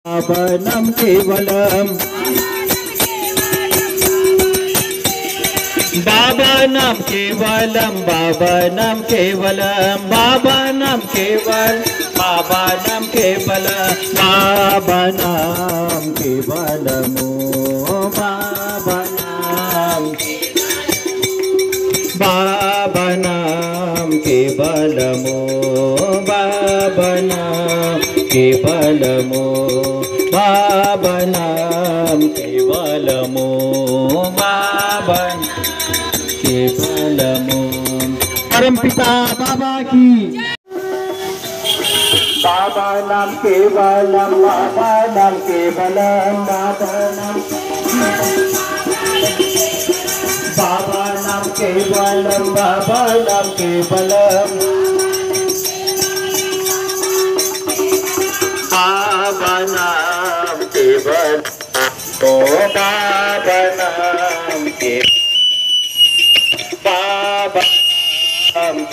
बाबा नाम केवलम बाबा नाम केवलम बाबा नाम केवलम बाबा नाम केवल बाबा नाम केवल बाबा नाम केवलमो बाबा नाम केवलमो बाबा नाम केवलमो बाबा नाम केवलमो बाबा केवलमो परम पिता बाबा की बाबा नाम केवलम बाबा नाम केवलम बाबा नाम केवलम बाबा नाम केवलम बाबा नाम केवल ओ बाबा नाम के बाबा नाम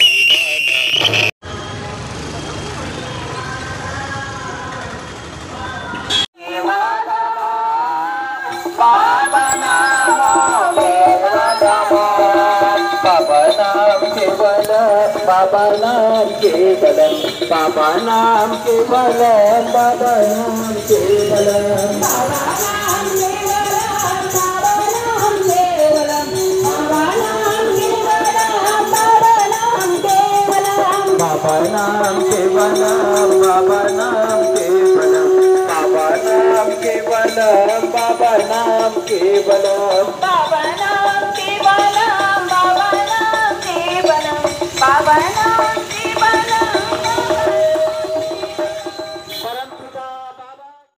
बाबा नाम केवलम बाबा नाम केवलम बाबा नाम केवलम बाबा नाम केवलम बाबा नाम केवलम बाबा नाम केवलम बाबा नाम केवलम